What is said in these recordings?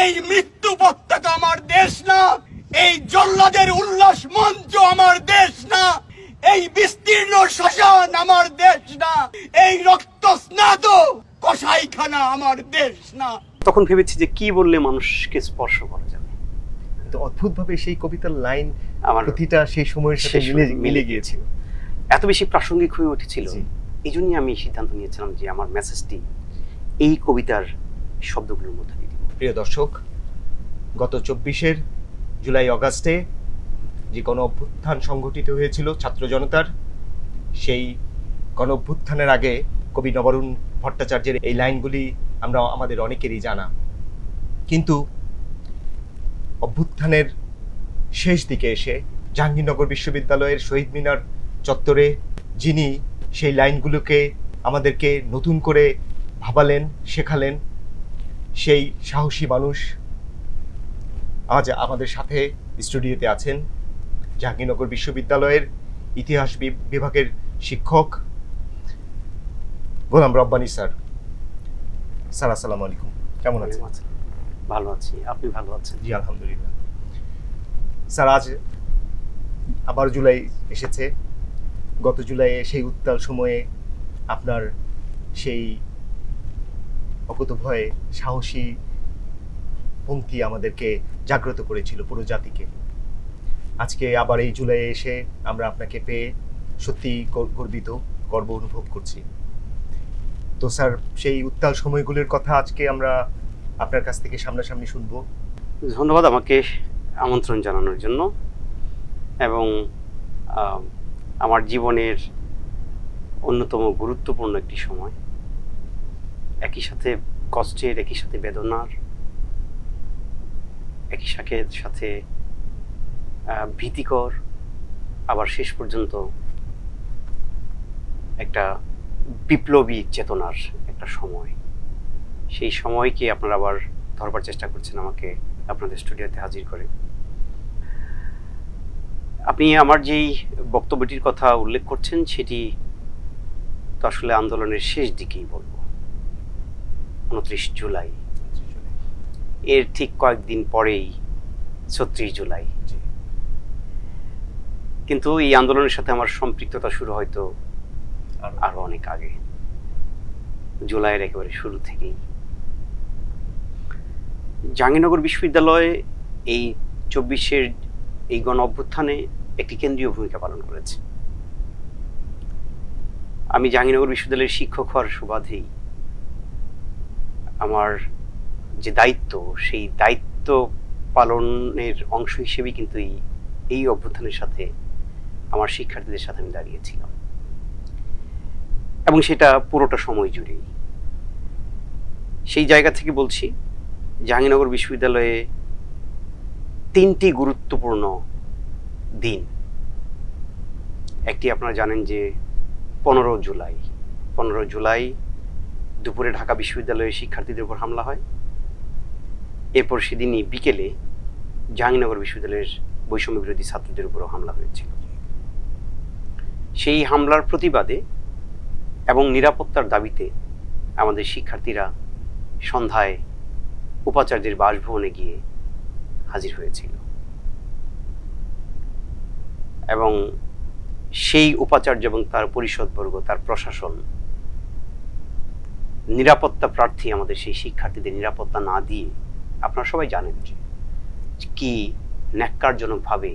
এই মৃত্যু পতাকা আমার দেশ না, এই জল্লাদের উল্লাস মঞ্চ আমার দেশ না, এই বিস্তীর্ণ শ্মশান আমার দেশ না, এই রক্ত স্নাত কসাইখানা আমার দেশ না। তখন ভেবেছি যে কি বললে মানুষকে স্পর্শ করা যাবে। তো অদ্ভুতভাবে সেই কবিতার লাইন আমার প্রতিটা সেই সময়ের সাথে মিলে গিয়েছিল, এত বেশি প্রাসঙ্গিক হয়ে উঠেছিল। এই জন্যই আমি সিদ্ধান্ত নিয়েছিলাম যে আমার মেসেজটি এই কবিতার শব্দগুলোর মধ্যে দিয়ে দিব। প্রিয় দর্শক, গত 24 জুলাই অগাস্টে যে গণ অভ্যুত্থান সংঘটিত হয়েছিল ছাত্র জনতার, সেই গণ অভ্যুত্থানের আগে কবি নবারুণ ভট্টাচার্যের এই লাইনগুলি আমরা আমাদের অনেকেরই জানা, কিন্তু অভ্যুত্থানের শেষ দিকে এসে জাহাঙ্গীরনগর বিশ্ববিদ্যালয়ের শহীদ মিনার চত্বরে যিনি সেই লাইনগুলোকে আমাদেরকে নতুন করে ভাবালেন, শেখালেন, সেই সাহসী মানুষ আজ আমাদের সাথে স্টুডিওতে আছেন। জাহাঙ্গীরনগর বিশ্ববিদ্যালয়ের ইতিহাস বিভাগের শিক্ষক গোলাম রব্বানী স্যার। স্যার আসসালামু আলাইকুম, কেমন আছেন? ভালো আছি, আপনি ভালো আছেন? জি আলহামদুলিল্লাহ। স্যার, আজ আবার জুলাই এসেছে। গত জুলাইয়ে সেই উত্তাল সময়ে আপনার সেই অকুতভয় সাহসী পংক্তি আমাদেরকে জাগ্রত করেছিল পুরো জাতিকে। আজকে আবার এই জুলাইয়ে এসে আমরা আপনাকে পেয়ে সত্যি গর্বিত, গর্ব অনুভব করছি। তো স্যার, সেই উত্তাল সময়গুলোর কথা আজকে আমরা আপনার কাছ থেকে সামনাসামনি শুনবো। ধন্যবাদ আমাকে আমন্ত্রণ জানানোর জন্য, এবং আমার জীবনের অন্যতম গুরুত্বপূর্ণ একটি সময়, একই সাথে কষ্টের, একই সাথে বেদনার, একই সাথে ভীতিকর, আবার শেষ পর্যন্ত একটা বিপ্লবী চেতনার একটা সময়। সেই সময়কে আপনারা আবার ধরবার চেষ্টা করছেন আমাকে আপনাদের স্টুডিওতে হাজির করে। আপনি আমার যেই বক্তব্যটির কথা উল্লেখ করছেন সেটি তো আসলে আন্দোলনের শেষ দিকেই বলবো, 29 জুলাই। এর ঠিক কয়েকদিন পরেই 36 জুলাই। কিন্তু এই আন্দোলনের সাথে আমার সম্পৃক্ততা শুরু হয়তো আরো অনেক আগে, জুলাইয়ের একেবারে শুরু থেকেই। জাহাঙ্গীরনগর বিশ্ববিদ্যালয় এই 24-এর এই গণ অভ্যুত্থানে একটি কেন্দ্রীয় ভূমিকা পালন করেছে। আমি জাহাঙ্গীরনগর বিশ্ববিদ্যালয়ের শিক্ষক হওয়ার সুবাদেই আমার যে দায়িত্ব, সেই দায়িত্ব পালনের অংশ হিসেবে কিন্তু এই অভ্যুত্থানের সাথে আমার শিক্ষার্থীদের সাথে আমি দাঁড়িয়েছিলাম, এবং সেটা পুরোটা সময় জুড়েই। সেই জায়গা থেকে বলছি, জাহাঙ্গীরনগর বিশ্ববিদ্যালয়ে 3টি গুরুত্বপূর্ণ দিন। একটি আপনারা জানেন যে 15 জুলাই দুপুরে ঢাকা বিশ্ববিদ্যালয়ের শিক্ষার্থীদের উপর হামলা হয়। এরপর সেদিনই বিকেলে জাহাঙ্গীরনগর বিশ্ববিদ্যালয়ের বৈষম্য বিরোধী ছাত্রদের উপরও হামলা হয়েছিল। সেই হামলার প্রতিবাদে এবং নিরাপত্তার দাবিতে আমাদের শিক্ষার্থীরা সন্ধ্যায় উপাচার্যের বাসভবনে গিয়ে হাজির হয়েছিল, এবং সেই উপাচার্য এবং তার পরিষদবর্গ, তার প্রশাসন নিরাপত্তা প্রার্থী আমাদের সেই শিক্ষার্থীদের নিরাপত্তা না দিয়ে, আপনারা সবাই জানেন যে কি ন্যাক্কারজনকভাবে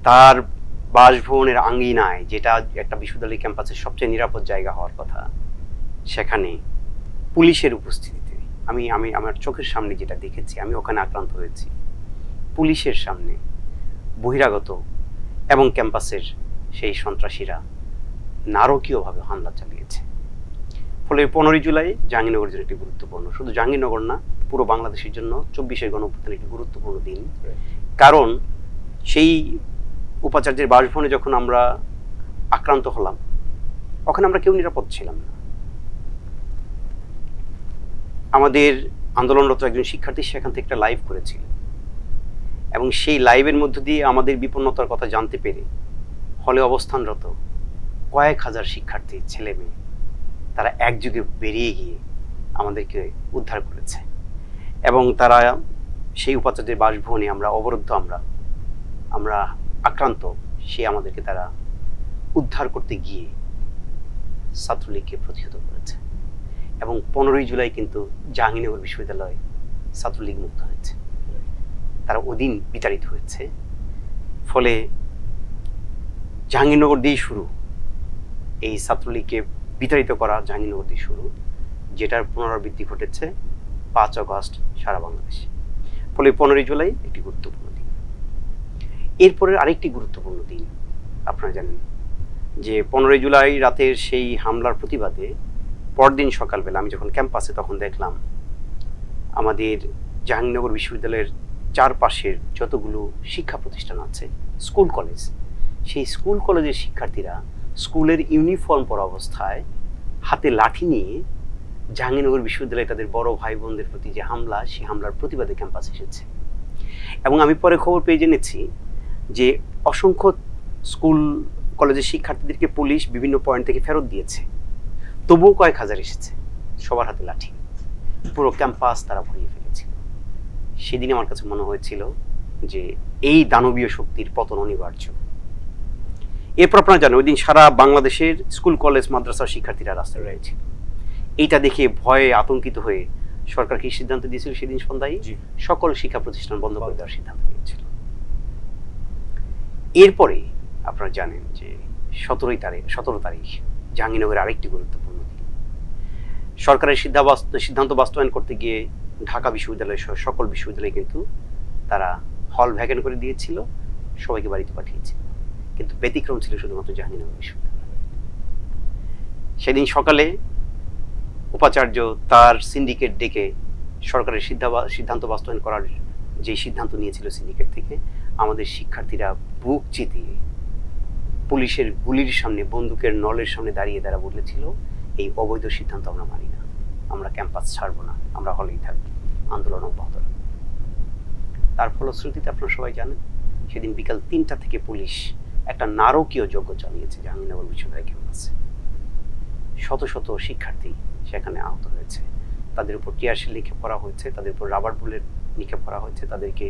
তার বাসভবনের আঙ্গিনায়, যেটা একটা বিশ্ববিদ্যালয় ক্যাম্পাসের সবচেয়ে নিরাপদ জায়গা হওয়ার কথা, সেখানে পুলিশের উপস্থিতিতে, আমি আমার চোখের সামনে যেটা দেখেছি, আমি ওখানে আক্রান্ত হয়েছি, পুলিশের সামনে বহিরাগত এবং ক্যাম্পাসের সেই সন্ত্রাসীরা নারকীয়ভাবে হামলা চালিয়েছে। ফলে 15 জুলাই জাহাঙ্গীরনগরের জন্য একটি গুরুত্বপূর্ণ, শুধু জাহাঙ্গীরনগর না, পুরো বাংলাদেশের জন্য 24-এর গণঅভ্যুত্থান একটি গুরুত্বপূর্ণ দিন। কারণ সেই উপাচার্যের বাসভবনে যখন আমরা আক্রান্ত হলাম, ওখানে আমরা কেউ নিরাপদ ছিলাম না। আমাদের আন্দোলনরত একজন শিক্ষার্থী সেখান থেকে একটা লাইভ করেছিল, এবং সেই লাইভের মধ্য দিয়ে আমাদের বিপন্নতার কথা জানতে পেরে হলে অবস্থানরত কয়েক হাজার শিক্ষার্থী, ছেলে মেয়ে, তারা একযোগে বেরিয়ে গিয়ে আমাদেরকে উদ্ধার করেছে। এবং তারা সেই উপাচার্যের বাসভবনে আমরা অবরুদ্ধ, আমরা আক্রান্ত, সে আমাদেরকে তারা উদ্ধার করতে গিয়ে ছাত্রলীগকে প্রতিহত করেছে। এবং 15ই জুলাই কিন্তু জাহাঙ্গীরনগর বিশ্ববিদ্যালয় ছাত্রলীগ মুক্ত হয়েছে, তারা ওদিন বিতাড়িত হয়েছে। ফলে জাহাঙ্গীরনগর দিয়েই শুরু এই ছাত্রলীগকে বিতাড়িত করা, জাহাঙ্গীরনগর দিয়ে শুরু, যেটার পুনরাবৃত্তি ঘটেছে 5 আগস্ট সারা বাংলাদেশে। ফলে 15ই জুলাই একটি গুরুত্বপূর্ণ দিন। এরপরে আরেকটি গুরুত্বপূর্ণ দিন আপনারা জানেন যে 15ই জুলাই রাতের সেই হামলার প্রতিবাদে পরদিন সকালবেলা আমি যখন ক্যাম্পাসে, তখন দেখলাম আমাদের জাহাঙ্গীরনগর বিশ্ববিদ্যালয়ের চারপাশের যতগুলো শিক্ষা প্রতিষ্ঠান আছে, স্কুল কলেজ, সেই স্কুল কলেজের শিক্ষার্থীরা স্কুলের ইউনিফর্ম পরা অবস্থায় হাতে লাঠি নিয়ে জাহাঙ্গীরনগর বিশ্ববিদ্যালয়ে তাদের বড় ভাই বোনদের প্রতি যে হামলা, সেই হামলার প্রতিবাদে ক্যাম্পাসে এসেছে। এবং আমি পরে খবর পেয়ে জেনেছি যে অসংখ্য স্কুল কলেজের শিক্ষার্থীদেরকে পুলিশ বিভিন্ন পয়েন্ট থেকে ফেরত দিয়েছে, তবুও কয়েক হাজার এসেছে, সবার হাতে লাঠি, পুরো ক্যাম্পাস তারা ভরিয়ে ফেলেছিল। সেদিন আমার কাছে মনে হয়েছিল যে এই দানবীয় শক্তির পতন অনিবার্য। এরপর আপনারা জানেন ওই দিন সারা বাংলাদেশের স্কুল কলেজ মাদ্রাসার শিক্ষার্থীরা রাস্তায় রয়েছে। এইটা দেখে ভয়ে আতঙ্কিত হয়ে সরকার কি সিদ্ধান্ত দিয়েছিল সেদিন সন্ধ্যায়? সকল শিক্ষা প্রতিষ্ঠান বন্ধ করে দেওয়ার সিদ্ধান্ত নিয়েছিল। এরপরে আপনারা জানেন যে 17 তারিখ জাহাঙ্গীরনগরের আরেকটি গুরুত্বপূর্ণ দিন। সরকারের সিদ্ধান্ত বাস্তবায়ন করতে গিয়ে ঢাকা বিশ্ববিদ্যালয় সহ সকল বিশ্ববিদ্যালয়ে কিন্তু তারা হল ভ্যাকেন্ট করে দিয়েছিল, সবাইকে বাড়িতে পাঠিয়েছিল। কিন্তু ব্যতিক্রম ছিল শুধুমাত্র জাহাঙ্গীরনগর বিশ্ববিদ্যালয়। সেদিন সকালে উপাচার্য তার সিন্ডিকেট ডেকে সরকারের সিদ্ধান্ত বাস্তবায়ন করার যে সিদ্ধান্ত নিয়েছিল সিন্ডিকেট থেকে, আমাদের শিক্ষার্থীরা বুক চিতিয়ে পুলিশের গুলির সামনে, বন্দুকের নলের সামনে দাঁড়িয়ে তারা বলেছিল, এই অবৈধ সিদ্ধান্ত আমরা মানি না, আমরা ক্যাম্পাস ছাড়বো না, আমরা হলেই থাকবো, আন্দোলন অব্যাহত রাখবো। তার ফলশ্রুতিতে আপনারা সবাই জানেন সেদিন বিকাল 3টা থেকে পুলিশ একটা নারকীয় যজ্ঞ চালিয়েছে জাহাঙ্গীরনগর বিশ্ববিদ্যালয় ক্যাম্পাসে। শত শত শিক্ষার্থী সেখানে আহত হয়েছে, তাদের উপর টিয়ারশেল নিক্ষেপ করা হয়েছে, তাদের উপর রাবার বুলেট নিক্ষেপ করা হয়েছে, তাদেরকে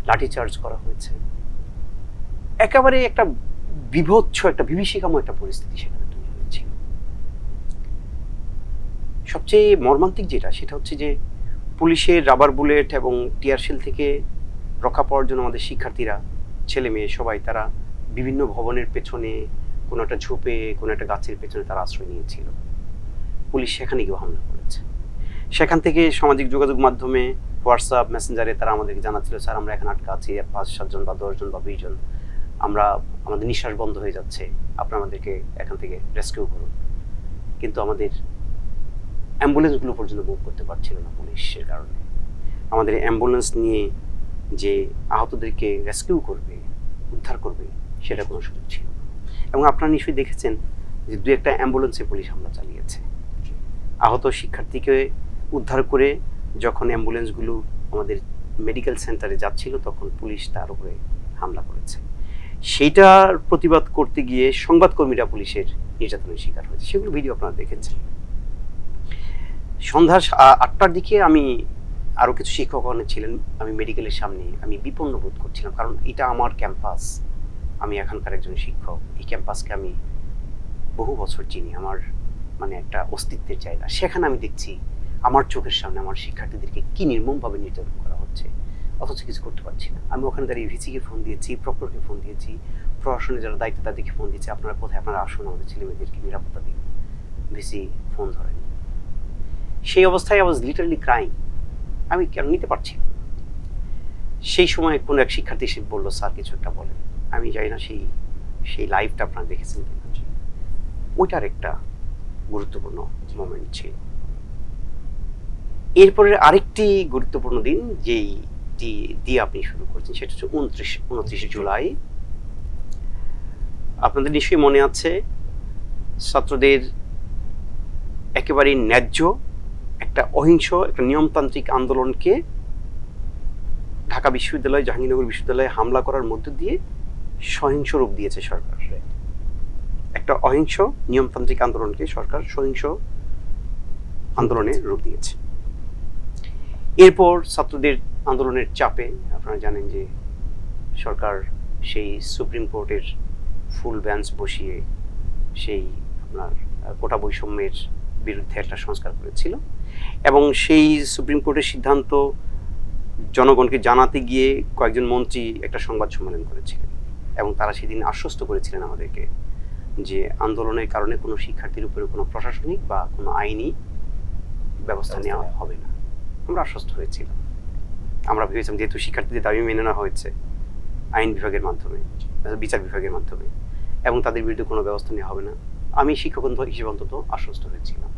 লাঠিচার্জ করা হয়েছে। একেবারে একটা বিভৎস, একটা বিভীষিকাময় একটা পরিস্থিতি সেখানে তৈরি হয়েছিল। সবচেয়ে মর্মান্তিক যেটা, সেটা হচ্ছে যে পুলিশের রাবার বুলেট এবং টিয়ারশেল থেকে রক্ষা পাওয়ার জন্য আমাদের শিক্ষার্থীরা, ছেলে মেয়ে সবাই, তারা বিভিন্ন ভবনের পেছনে, কোনো একটা ঝোপে, কোনো একটা গাছের পেছনে তারা আশ্রয় নিয়েছিল। পুলিশ সেখানে গিয়ে হামলা করেছে। সেখান থেকে সামাজিক যোগাযোগ মাধ্যমে, হোয়াটসঅ্যাপ, মেসেঞ্জারে তারা আমাদেরকে জানাচ্ছিল, স্যার আমরা এখানে আটকা আছি, 5-7 জন বা 10 জন বা 20 জন, আমাদের নিঃশ্বাস বন্ধ হয়ে যাচ্ছে, আপনারা আমাদেরকে এখান থেকে রেস্কিউ করুন। কিন্তু আমাদের অ্যাম্বুলেন্সগুলো পর্যন্ত মুভ করতে পারছিল না পুলিশের কারণে। আমাদের অ্যাম্বুলেন্স নিয়ে যে আহতদেরকে রেস্কিউ করবে, উদ্ধার করবে, সেটা কোনো সুযোগ ছিল না। এবং আপনারা নিশ্চয়ই দেখেছেন যে 2-1টা অ্যাম্বুলেন্সে পুলিশ হামলা চালিয়েছে। আহত শিক্ষার্থীকে উদ্ধার করে যখন অ্যাম্বুলেন্সগুলো আমাদের মেডিকেল সেন্টারে যাচ্ছিল, তখন পুলিশ তার উপরে হামলা করেছে। সেইটার প্রতিবাদ করতে গিয়ে সংবাদকর্মীরা পুলিশের নির্যাতনের শিকার হয়েছে, সেগুলো ভিডিও আপনারা দেখেছেন। সন্ধ্যা 8টার দিকে আমি, আরও কিছু শিক্ষক ছিলেন, আমি মেডিকেলের সামনে, আমি বিপন্ন বোধ করছিলাম, কারণ এটা আমার ক্যাম্পাস, আমি এখানকার একজন শিক্ষক, এই ক্যাম্পাসকে আমি বহু বছর চিনি, আমার মানে একটা অস্তিত্বের জায়গা। সেখানে আমি দেখছি আমার চোখের সামনে আমার শিক্ষার্থীদেরকে কি নির্মমভাবে নির্যাতন করা হচ্ছে, অথচ কিছু করতে পারছি না। আমি ওখানে দাঁড়িয়ে ভিসিকে ফোন দিয়েছি, প্রক্টরকে ফোন দিয়েছি, প্রশাসনের যারা দায়িত্ব তাদেরকে ফোন দিয়েছি, আপনারা কোথায়, আপনারা আসুন, আমাদের ছেলেমেয়েদেরকে নিরাপত্তা দিন। ভিসি ফোন ধরেন। সেই অবস্থায় আই ওয়াজ লিটারালি ক্রাইং, আমি কেন নিতে পারছি না। সেই সময় কোনো এক শিক্ষার্থী এসে বললো, স্যার কিছু একটা বলেন। আমি জানি না সেই লাইভটা আপনারা দেখেছেন, ওইটার একটা গুরুত্বপূর্ণ মোমেন্ট ছিল। এরপরে আরেকটি গুরুত্বপূর্ণ দিন যেই দিয়ে আপনি শুরু করছেন, সেটা হচ্ছে 29 জুলাই। আপনাদের নিশ্চয়ই মনে আছে, ছাত্রদের একেবারে ন্যায্য একটা অহিংস, একটা নিয়মতান্ত্রিক আন্দোলনকে ঢাকা বিশ্ববিদ্যালয়, জাহাঙ্গীরনগর বিশ্ববিদ্যালয়ে হামলা করার মধ্য দিয়ে সহিংস রূপ দিয়েছে সরকার। একটা অহিংস নিয়মতান্ত্রিক আন্দোলনকে সরকার সহিংস আন্দোলনে রূপ দিয়েছে। এরপর ছাত্রদের আন্দোলনের চাপে আপনারা জানেন যে সরকার সেই সুপ্রিম কোর্টের ফুল বেঞ্চ বসিয়ে সেই আপনার কোটা বৈষম্যের বিরুদ্ধে একটা সংস্কার করেছিল এবং সেই সুপ্রিম কোর্টের সিদ্ধান্ত জনগণকে জানাতে গিয়ে কয়েকজন মন্ত্রী একটা সংবাদ সম্মেলন করেছিলেন এবং তারা সেদিন আশ্বস্ত করেছিলেন আমাদেরকে যে আন্দোলনের কারণে কোনো শিক্ষার্থীর উপরে কোনো প্রশাসনিক বা কোনো আইনি ব্যবস্থা নেওয়া হবে না। আমরা আশ্বস্ত হয়েছিলাম। আমরা ভেবেছিলাম যেহেতু শিক্ষার্থীদের দাবি মেনে নেওয়া হয়েছে আইন বিভাগের মাধ্যমে, বিচার বিভাগের মাধ্যমে, এবং তাদের বিরুদ্ধে কোনো ব্যবস্থা নেওয়া হবে না, আমি শিক্ষক হিসেবে অন্তত আশ্বস্ত হয়েছিলাম।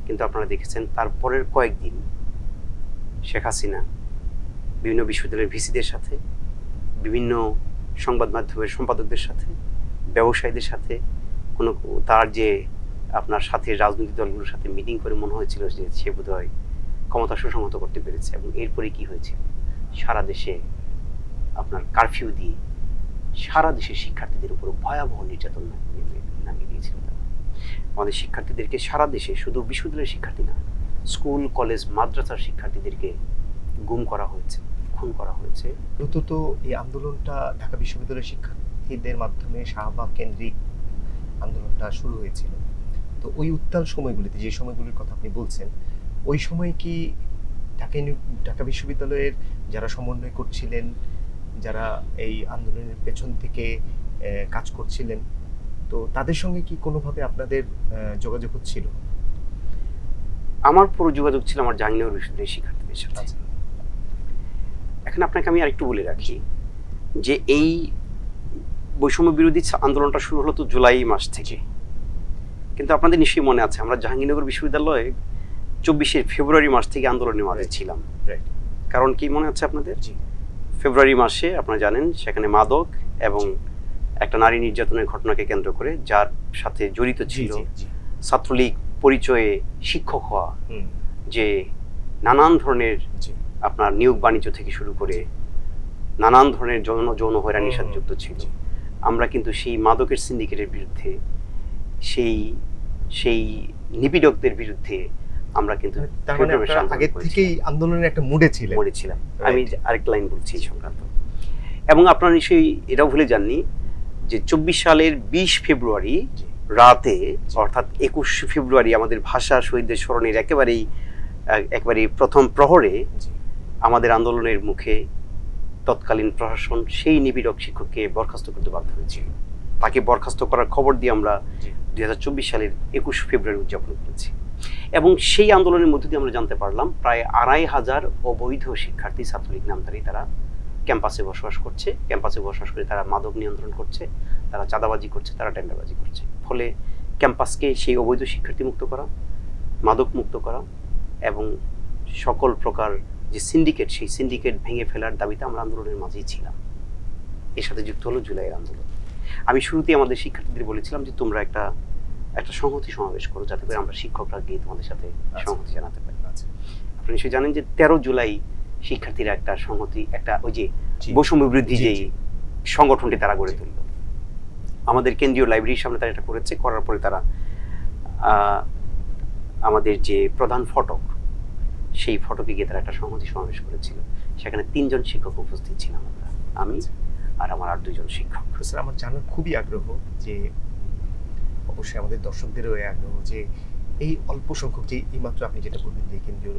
কিন্তু আপনারা দেখেছেন তারপরের কয়েকদিন শেখ হাসিনা বিভিন্ন বিশ্ববিদ্যালয়ের ভিসিদের সাথে, বিভিন্ন সংবাদ মাধ্যমের সম্পাদকদের সাথে, ব্যবসায়ীদের সাথে কোনো তার যে আপনার সাথে রাজনৈতিক দলগুলোর সাথে মিটিং করে মনে হয়েছিল যে সে বোধহয় ক্ষমতা সুসংহত করতে পেরেছে। এবং এরপরে কি হয়েছে, সারা দেশে আপনার কারফিউ দিয়ে সারা দেশের শিক্ষার্থীদের উপর ভয়াবহ নির্যাতন নামিয়ে দিয়েছিল তারা। আমাদের শিক্ষার্থীদেরকে সারা দেশে, শুধু বিশ্ববিদ্যালয়ের শিক্ষার্থী না, স্কুল কলেজ মাদ্রাসার শিক্ষার্থীদেরকে গুম করা হয়েছে, খুন করা হয়েছে। তো এই আন্দোলনটা ঢাকা বিশ্ববিদ্যালয়ের শিক্ষার্থীদের মাধ্যমে শাহবাগ কেন্দ্রিক আন্দোলনটা শুরু হয়েছিল। তো ওই উত্তাল সময়গুলিতে, যে সময়গুলির কথা আপনি বলছেন, ওই সময় কি ঢাকা বিশ্ববিদ্যালয়ের যারা সমন্বয় করছিলেন, যারা এই আন্দোলনের পেছন থেকে কাজ করছিলেন, তো তাদের সঙ্গে কি কোনোভাবে আপনাদের যোগাযোগ হচ্ছিল? আমার পুরো যোগাযোগ ছিল আমার জাহাঙ্গীরনগর বিশ্ববিদ্যালয়ের শিক্ষার্থীদের সাথে। এখন আপনাকে আমি আরেকটু বলে রাখি যে এই বৈষম্য বিরোধী আন্দোলনটা শুরু হলো তো জুলাই মাস থেকে, কিন্তু আপনাদের নিশ্চয়ই মনে আছে আমরা জাহাঙ্গীরনগর বিশ্ববিদ্যালয়ে 24 ফেব্রুয়ারি মাস থেকে আন্দোলনের মাঝে ছিলাম। কারণ কি মনে আছে আপনাদের? ফেব্রুয়ারি মাসে আপনারা জানেন সেখানে মাদক এবং একটা নারী নির্যাতনের ঘটনাকে কেন্দ্র করে, যার সাথে জড়িত ছিল ছাত্রলীগ পরিচয়ে শিক্ষক হওয়া, যে নানান ধরনের আপনার নিয়োগ বাণিজ্য থেকে শুরু করে নানান ধরনের যৌন হয়রানির সাথে যুক্ত ছিল। আমরা কিন্তু সেই মাদকের সিন্ডিকেটের বিরুদ্ধে, সেই নিপীড়কদের বিরুদ্ধে আমরা কিন্তু আগে থেকেই আন্দোলনের একটা মুডে ছিলাম। আমি আরেকটা লাইন বলছি এই সংক্রান্ত। এবং আপনারা নিশ্চয়ই এটাও ভুলে যাননি যে 24 সালের 20 ফেব্রুয়ারি রাতে, অর্থাৎ 21 ফেব্রুয়ারি আমাদের ভাষা শহীদদের স্মরণের একেবারে প্রথম প্রহরে আমাদের আন্দোলনের মুখে তৎকালীন প্রশাসন সেই নিপীড়ক শিক্ষককে বরখাস্ত করতে বাধ্য হয়েছিল। তাকে বরখাস্ত করার খবর দিয়ে আমরা 2024 সালের 21 ফেব্রুয়ারি উদযাপন করেছি। এবং সেই আন্দোলনের মধ্য দিয়ে আমরা জানতে পারলাম প্রায় 2500 অবৈধ শিক্ষার্থী, ছাত্রলীগ নামধারী, তারা ক্যাম্পাসে বসবাস করছে। ক্যাম্পাসে বসবাস করে তারা মাদক নিয়ন্ত্রণ করছে, তারা চাঁদাবাজি করছে, তারা টেন্ডারবাজি করছে। ফলে ক্যাম্পাসকে সেই অবৈধ শিক্ষার্থী মুক্ত করা, মাদক মুক্ত করা এবং সকল প্রকার যে সিন্ডিকেট, সেই সিন্ডিকেট ভেঙে ফেলার দাবিতে আমরা আন্দোলনের মাঝেই ছিলাম। এর সাথে যুক্ত হলো জুলাইয়ের আন্দোলন। আমি শুরুতেই আমাদের শিক্ষার্থীদের বলেছিলাম যে তোমরা একটা সংহতি সমাবেশ করো, যাতে করে আমরা শিক্ষকরা গিয়ে তোমাদের সাথে সংহতি জানাতে পারি। আপনি নিশ্চয়ই জানেন যে 13 জুলাই শিক্ষার্থীরা একটা সংহতি, একটা ওই যে বৈষম্য বিরোধী যে সংগঠনটি তারা গড়ে তুলল, আমাদের কেন্দ্রীয় লাইব্রেরির সামনে তারা এটা করেছে। করার পরে তারা আমাদের যে প্রধান ফটক, সেই ফটকে গিয়ে তারা একটা সংহতি সমাবেশ করেছিল। সেখানে 3 জন শিক্ষক উপস্থিত ছিলাম, আমি আর আমার আর 2 জন শিক্ষক। স্যার, আমার জানার খুবই আগ্রহ, যে অবশ্যই আমাদের দর্শকদেরও আগ্রহ, যে এই অল্প সংখ্যক, যে এইমাত্র আপনি যেটা বললেন যে কেন্দ্রীয়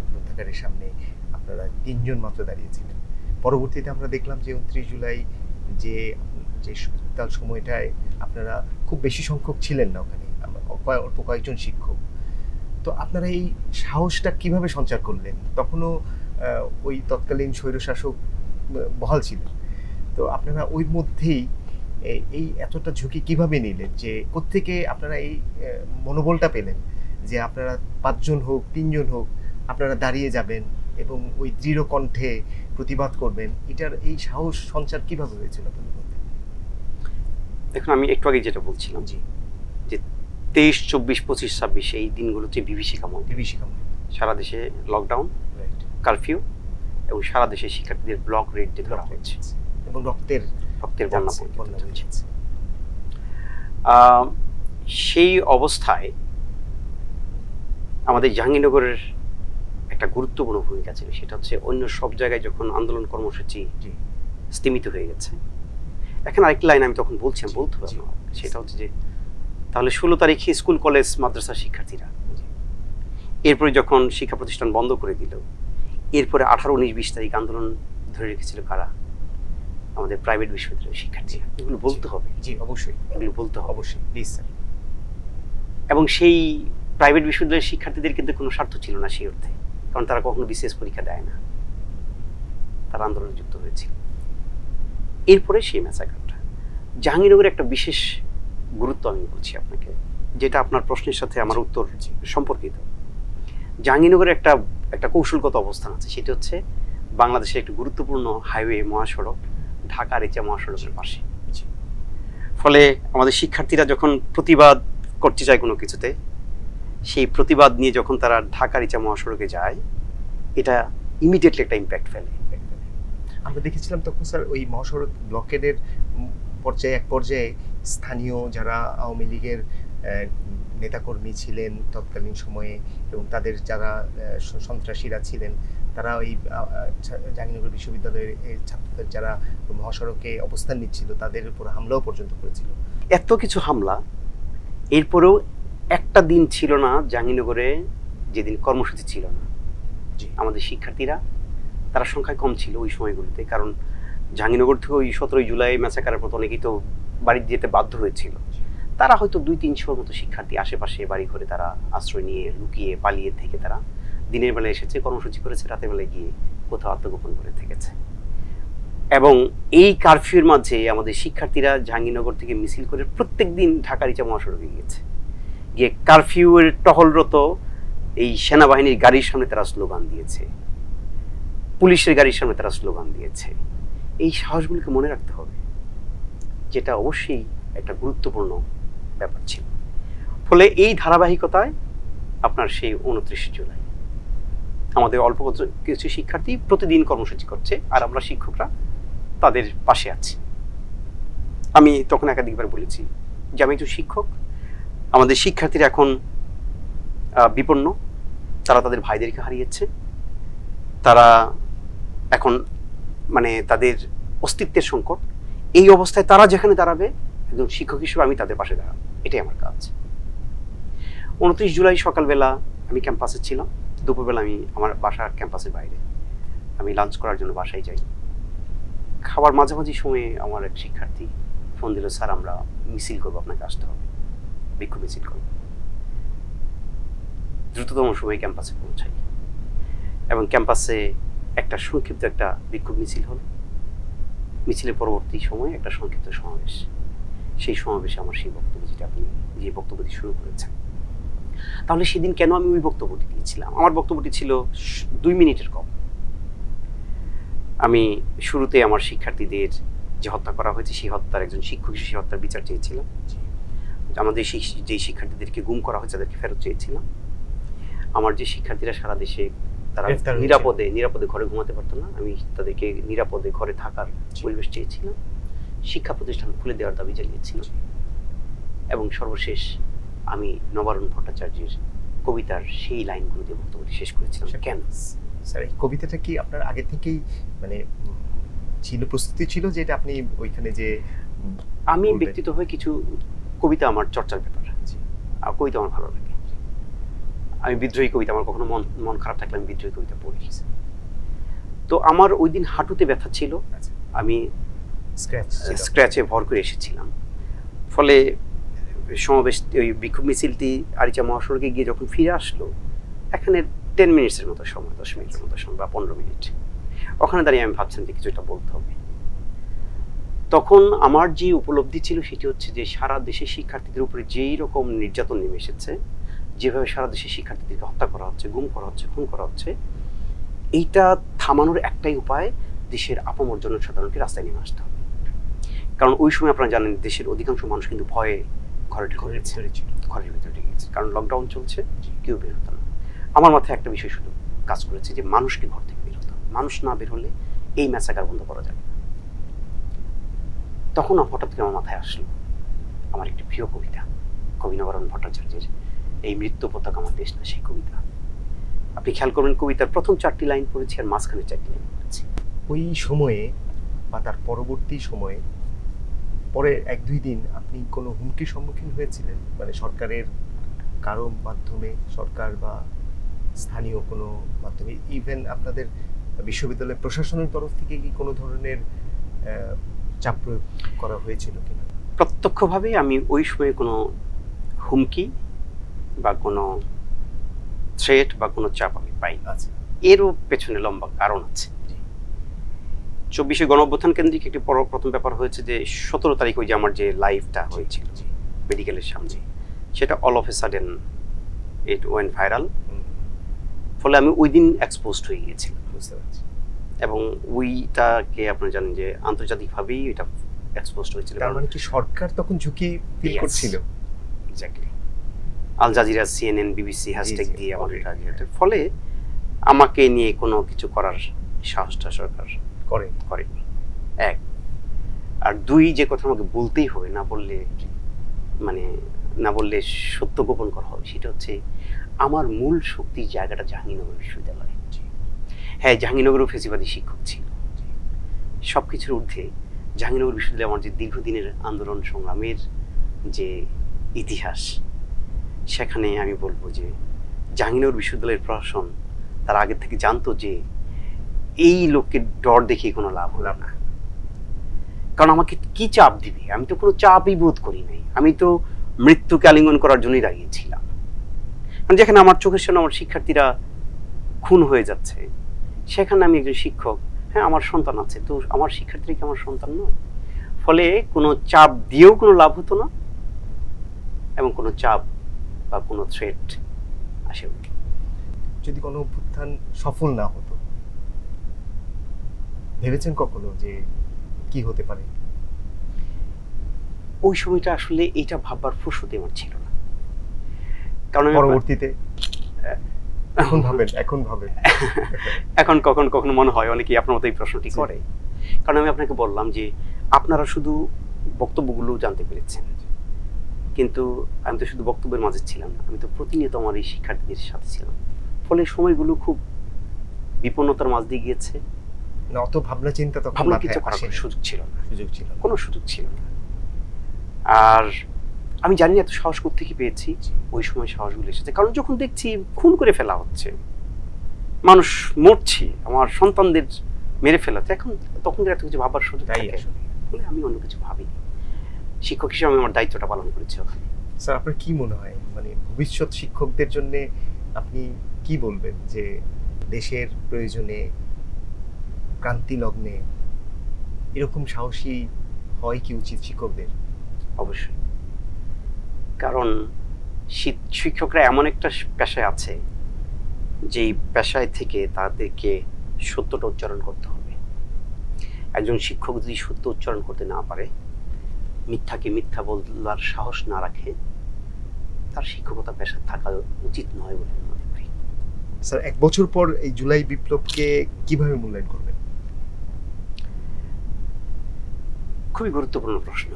গ্রন্থাগারের সামনে আপনারা 3 জন মাত্র দাঁড়িয়েছিলেন। পরবর্তীতে আমরা দেখলাম যে 29 জুলাই যে তার সময়টায় আপনারা খুব বেশি সংখ্যক ছিলেন না ওখানে, অল্প কয়েকজন শিক্ষক। তো আপনারা এই সাহসটা কিভাবে সঞ্চার করলেন? তখনও ওই তৎকালীন স্বৈরশাসক বহাল ছিল, তো আপনারা ওই মধ্যেই এই এতটা ঝুঁকি কিভাবে নিলেন? যে কোত্থেকে আপনারা এই মনোবলটা পেলেন যে আপনারা 5 জন হোক, 3 জন হোক, আপনারা দাঁড়িয়ে যাবেন এবং ওই দৃঢ় কণ্ঠে প্রতিবাদ করবেন? এটার এই সাহস সঞ্চার কিভাবে হয়েছিল আপনাদের মধ্যে? দেখুন, আমি একটু আগে যেটা বলছিলাম যে 23, 24, 25, 26 এই দিনগুলোতে বিভীষিকাময়। সারা দেশে লকডাউন, কারফিউ এবং সারা দেশে শিক্ষার্থীদের ব্লক রেড দেওয়া হচ্ছে এবং রক্তের বন্যা হচ্ছে। সেই অবস্থায় আমাদের জাহাঙ্গীরনগরের একটা গুরুত্বপূর্ণ ভূমিকা ছিল, সেটা হচ্ছে অন্য সব জায়গায় যখন আন্দোলন কর্মসূচি স্তীমিত হয়ে গেছে, এখন আরেকটি লাইন আমি তখন বলছিলাম, বলতে হবে, সেটা হচ্ছে যে তাহলে 16 তারিখে স্কুল কলেজ মাদ্রাসার শিক্ষার্থীরা, এরপরে যখন শিক্ষা প্রতিষ্ঠান বন্ধ করে দিল, এরপরে 18, 19, 20 তারিখ আন্দোলন ধরে রেখেছিল কারা? আমাদের প্রাইভেট বিশ্ববিদ্যালয়ের শিক্ষার্থীরা। এগুলো বলতে হবে। জি অবশ্যই, এগুলো বলতে হবে অবশ্যই, প্লিজ স্যার। এবং সেই প্রাইভেট বিশ্ববিদ্যালয়ের শিক্ষার্থীদের কিন্তু কোনো স্বার্থ ছিল না সেই অর্থে, কারণ তারা কখনো বিসিএস পরীক্ষা দেয় না, তারা আন্দোলনে যুক্ত হয়েছিল। এরপরে সেই ম্যাসাকারটা জাহাঙ্গীরনগরের একটা বিশেষ গুরুত্ব আমি বলছি আপনাকে, যেটা আপনার প্রশ্নের সাথে আমার উত্তর সম্পর্কিত। জাহাঙ্গীরনগরের একটা কৌশলগত অবস্থান আছে, সেটা হচ্ছে বাংলাদেশের একটা গুরুত্বপূর্ণ হাইওয়ে মহাসড়ক, ঢাকা আরিচা মহাসড়কের পাশে। ফলে আমাদের শিক্ষার্থীরা যখন প্রতিবাদ করতে চায় কোনো কিছুতে, সেই প্রতিবাদ নিয়ে যখন তারা ঢাকা আরিচা মহাসড়কে যায়, এটা ইমিডিয়েটলি একটা ইম্প্যাক্ট ফেলে। আমরা দেখেছিলাম তখন স্যার ওই মহাসড়ক ব্লকেডের এক পর্যায়ে স্থানীয় যারা আওয়ামী লীগের নেতাকর্মী ছিলেন তৎকালীন সময়ে, এবং তাদের যারা সন্ত্রাসীরা ছিলেন, তারা ওই জাহাঙ্গীরনগর বিশ্ববিদ্যালয়ের ছাত্রদের যারা মহাসড়কে অবস্থান নিচ্ছিল তাদের উপর হামলাও পর্যন্ত করেছিল। এত কিছু হামলা, এরপরেও একটা দিন ছিল না জাহাঙ্গীরনগরে যেদিন কর্মসূচি ছিল না। আমাদের শিক্ষার্থীরা, তারা সংখ্যায় কম ছিল ওই সময়গুলোতে, কারণ জাহাঙ্গীরনগর থেকে ওই 17 জুলাই ম্যাসাকারের পর অনেকেই তো বাড়ি যেতে বাধ্য হয়েছিল। তারা হয়তো 200-300 মতো শিক্ষার্থী আশেপাশে বাড়ি ঘরে তারা আশ্রয় নিয়ে লুকিয়ে পালিয়ে থেকে তারা দিনের বেলায় এসেছে, কর্মসূচি করেছে, রাতের বেলায় গিয়ে কোথাও আত্মগোপন করে থেকেছে। এবং এই কারফিউর মাঝে আমাদের শিক্ষার্থীরা জাহাঙ্গীরনগর থেকে মিছিল করে প্রত্যেক দিন ঢাকা আরিচা মহাসড়কে গিয়েছে, গিয়ে কারফিউয়ের টহলরত এই সেনাবাহিনীর গাড়ির সামনে তারা স্লোগান দিয়েছে, পুলিশের গাড়ির সামনে তারা স্লোগান দিয়েছে। এই সাহসগুলিকে মনে রাখতে হবে, যেটা অবশ্যই একটা গুরুত্বপূর্ণ ব্যাপার ছিল। ফলে এই ধারাবাহিকতায় আপনার সেই 29 জুলাই আমাদের অল্প কিছু শিক্ষার্থী প্রতিদিন কর্মসূচি করছে, আর আমরা শিক্ষকরা তাদের পাশে আছি। আমি তখন একাধিকবার বলেছি যে আমি একজন শিক্ষক, আমাদের শিক্ষার্থীরা এখন বিপন্ন, তারা তাদের ভাইদেরকে হারিয়েছে, তারা এখন মানে তাদের অস্তিত্বের সংকট। এই অবস্থায় তারা যেখানে দাঁড়াবে, একজন শিক্ষক হিসেবে আমি তাদের পাশে দাঁড়াবো, এটাই আমার কাজ। 29 জুলাই সকালবেলা আমি ক্যাম্পাসে ছিলাম, দুপুরবেলা আমি আমার বাসার ক্যাম্পাসের বাইরে আমি লাঞ্চ করার জন্য বাসায় যাই। খাবার মাঝামাঝি সময়ে আমার এক শিক্ষার্থী ফোন দিল, স্যার আমরা মিছিল করবো, আপনাকে আসতে হবে, বিক্ষোভ মিছিল করবো। দ্রুততম সময়ে ক্যাম্পাসে পৌঁছাই এবং ক্যাম্পাসে একটা সংক্ষিপ্ত একটা বিক্ষোভ মিছিল হলো। মিছিলের পরবর্তী সময়ে একটা সংক্ষিপ্ত সমাবেশ। সেই সমাবেশে আমার সেই বক্তব্য, যেটা আপনি যে বক্তব্যটি শুরু করেছেন, তাহলে সেদিন কেন আমি ওই বক্তব্যটি দিয়েছিলাম? আমার বক্তব্যটি ছিল 2 মিনিটের কম। আমি শুরুতে আমার শিক্ষার্থীদের যে হত্যা করা হয়েছে, সেই হত্যার একজন শিক্ষক হিসেবে হত্যার বিচার চেয়েছিলাম। আমাদের যে শিক্ষার্থীদেরকে গুম করা হয়েছে তাদেরকে ফেরত চেয়েছিলাম। আমার যে শিক্ষার্থীরা সারা দেশে তারা নিরাপদে ঘরে ঘুমাতে পারতো না, আমি তাদেরকে নিরাপদে ঘরে থাকার পরিবেশ চেয়েছিলাম। শিক্ষা প্রতিষ্ঠান খুলে দেওয়ার দাবি জানিয়েছিলাম। এবং সর্বশেষ আমি নবারুণ ভট্টাচার্যের কবিতার সেই লাইনগুলো দিয়ে বক্তব্যটি শেষ করেছিলাম। কেন স্যার এই কবিতাটা কি আপনার আগে থেকেই মানে ছিল, প্রস্তুতি ছিল যে এটা আপনি ওইখানে যে? আমি ব্যক্তিগতভাবে কিছু কবিতা আমার চর্চার ব্যাপার, আর কবিতা আমার ভালো লাগে। আমি বিদ্রোহী কবিতা, আমার কখনো মন খারাপ থাকলে আমি বিদ্রোহী কবিতা পড়ি। তো আমার ওই দিন হাঁটুতে ব্যথা ছিল, আমি স্ক্র্যাচে ভর করে এসেছিলাম। ফলে সমাবেশ ওই বিক্ষোভ মিছিলটি আরিচা মহাসড়কে গিয়ে যখন ফিরে আসলো, এখানে 10 মিনিটের মতো সময়, 10 মিনিটের মতো সময় বা 15 মিনিট, ওখানে দাঁড়িয়ে আমি ভাবছিলাম যে কিছু একটা বলতে হবে। তখন আমার যে উপলব্ধি ছিল সেটি হচ্ছে যে সারা দেশের শিক্ষার্থীদের উপরে যেই রকম নির্যাতন নেমে এসেছে, যেভাবে সারা দেশের শিক্ষার্থীদেরকে হত্যা করা হচ্ছে, গুম করা হচ্ছে, খুন করা হচ্ছে, এইটা থামানোর একটাই উপায়, দেশের আপামর জনসাধারণকে রাস্তায় নেমে আসতে হবে। কারণ ওই সময় আপনারা জানেন দেশের অধিকাংশ মানুষ কিন্তু ভয়ে ঘরের ভিতরে ঢুকে গেছে, কারণ লকডাউন চলছে, কেউ বের হতো না। আমার মাথায় একটা বিষয় শুধু কাজ করেছে যে মানুষকে ঘর থেকে বের হতে হবে, মানুষ না বের হলে এই ম্যাসাকার বন্ধ করা যাবে না। তখন হঠাৎ করে আমার মাথায় আসলো আমার একটি প্রিয় কবিতা, কবি নবারুণ ভট্টাচার্যের এই মৃত্যু পতাকা আমার দেশ না, সেই কবিতা। আপনি খেয়াল করবেন কবিতার প্রথম 4টি লাইন পড়েছি আর মাঝখানে 4টি লাইন পড়েছি। ওই সময়ে বা তার পরবর্তী সময়ে পরে 1-2 দিন আপনি কোনো হুমকির সম্মুখীন হয়েছিলেন, মানে সরকারের কারো মাধ্যমে, সরকার বা স্থানীয় কোনো মাধ্যমে, ইভেন আপনাদের বিশ্ববিদ্যালয় প্রশাসনের তরফ থেকে কি কোনো ধরনের চাপ প্রয়োগ করা হয়েছিল কিনা? প্রত্যক্ষভাবে আমি ওই সময়ে কোনো হুমকি বা কোনো থ্রেট বা কোনো চাপ আমি পাই। আচ্ছা, এরও পেছনে লম্বা কারণ আছে। 24শে গণঅভ্যুত্থান কেন্দ্রিক একটি প্রথম ব্যাপার হয়েছে যে 17 তারিখ ওই যে আমার যে লাইভটা হয়েছিল মেডিকেলের সামনে, সেটা all of a sudden it went viral. ফলে আমি ওই দিন এক্সপোজড হয়ে গিয়েছিলাম। বুঝতে পারছি। এবং ওইটাকে আপনারা জানেন যে আন্তর্জাতিকভাবেই এটা এক্সপোজড হয়েছিল। তার মানে কি সরকার তখন ঝুঁকি ফিল করছিল? Exactly. Al Jazeera, CNN, BBC hashtag দিয়ে আমার এটা, ফলে আমাকে নিয়ে কোনো কিছু করার সাহসটা সরকার করেনি। এক আর দুই, যে কথা আমাকে বলতেই হবে, না বললে সত্য গোপন করা হবে, সেটা হচ্ছে আমার মূল শক্তির জায়গাটা জাহাঙ্গীরনগর বিশ্ববিদ্যালয়। হ্যাঁ, জাহাঙ্গীরনগরও ফেসিবাদী শিক্ষক ছিল। সবকিছুর ঊর্ধ্বে জাহাঙ্গীরনগর বিশ্ববিদ্যালয় আমার যে দীর্ঘদিনের আন্দোলন সংগ্রামের যে ইতিহাস, সেখানে আমি বলবো যে জাহাঙ্গীরনগর বিশ্ববিদ্যালয়ের প্রশাসন তার আগে থেকে জানতো যে এই লোককে ডর দেখিয়ে কোনো লাভ হলো না। কারণ আমাকে কি চাপ দিবে? আমি তো কোনো চাপই বোধ করি নাই। আমি তো মৃত্যুকে আলিঙ্গন করার জন্যই দাঁড়িয়েছিলাম। যেখানে আমার চোখের সামনে আমার শিক্ষার্থীরা খুন হয়ে যাচ্ছে, সেখানে আমি একজন শিক্ষক, হ্যাঁ আমার সন্তান আছে, তো আমার শিক্ষার্থীরা কি আমার সন্তান নয়? ফলে কোনো চাপ দিয়েও কোনো লাভ হতো না, এবং কোনো চাপ বা কোনো থ্রেট আসেও। যদি কোনো অভ্যুত্থান সফল না হতো, ভেবেছেন কখনো যে কি হতে পারে? ওই সময়টা আসলে এটা ভাববার ফুরসত আমার ছিল না। কারণ পরবর্তীতে এখন ভাবেন এখন কখনো মনে হয় অনেকেই আপনার মতো এই প্রশ্নটি করে। কারণ আমি আপনাকে বললাম যে আপনারা শুধু বক্তব্যগুলো জানতে পেরেছেন, কিন্তু আমি তো শুধু বক্তব্যের মাঝে ছিলাম না, আমি তো প্রতিনিয়ত আমার এই শিক্ষার্থীদের সাথে ছিলাম। ফলে সময়গুলো খুব বিপন্নতার মাঝ দিয়ে গিয়েছে। অত ভাবনা চিন্তা তখন ভাবনা কিছু করার সুযোগ ছিল না, কোনো সুযোগ ছিল না। আর আমি জানি না এত সাহস কোত্থেকে পেয়েছি। ওই সময় সাহসগুলো এসেছে কারণ যখন দেখছি খুন করে ফেলা হচ্ছে, মানুষ মরছে, আমার সন্তানদের মেরে ফেলাতে, তখন এত কিছু ভাবার সুযোগ থাকে। বলে আমি অন্য কিছু ভাবিনি। শিক্ষক হিসেবে আমি আমার দায়িত্বটা পালন করেছি ওখানে। স্যার, আপনার কি মনে হয়, মানে ভবিষ্যৎ শিক্ষকদের জন্য আপনি কি বলবেন যে দেশের প্রয়োজনে, ক্রান্তি লগ্নে এরকম সাহসী হয় কি উচিত শিক্ষকদের? অবশ্যই, কারণ শিক্ষকরা এমন একটা পেশায় আছে যেই পেশায় থেকে তাদেরকে সত্যটা উচ্চারণ করতে হবে। একজন শিক্ষক যদি সত্য উচ্চারণ করতে না পারে, মিথ্যাকে মিথ্যা বলার সাহস না রাখে, তার শিক্ষকতা পেশায় থাকা উচিত নয় বলে মনে করি। স্যার, 1 বছর পর এই জুলাই বিপ্লবকে কিভাবে মূল্যায়ন করবেন? খুবই গুরুত্বপূর্ণ প্রশ্ন।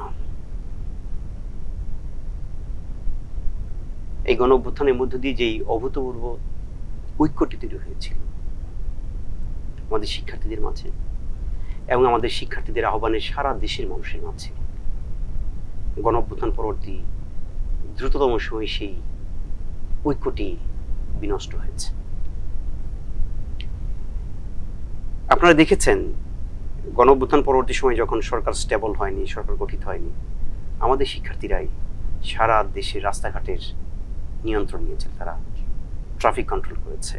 এই গণ অভ্যুত্থানের মধ্য দিয়ে যেই অভূতপূর্ব ঐক্যটি তৈরি হয়েছিল আমাদের শিক্ষার্থীদের মাঝে, এবং আমাদের শিক্ষার্থীদের আহ্বানে সারা দেশের মানুষের মাঝে, গণ অভ্যুত্থান পরবর্তী দ্রুততম সময়ে সেই ঐক্যটি বিনষ্ট হয়েছে। আপনারা দেখেছেন গণ অভ্যুত্থান পরবর্তী সময় যখন সরকার স্টেবল হয়নি, সরকার গঠিত হয়নি, আমাদের শিক্ষার্থীরাই সারা দেশের রাস্তাঘাটের নিয়ন্ত্রণ নিয়েছে, তারা ট্রাফিক কন্ট্রোল করেছে।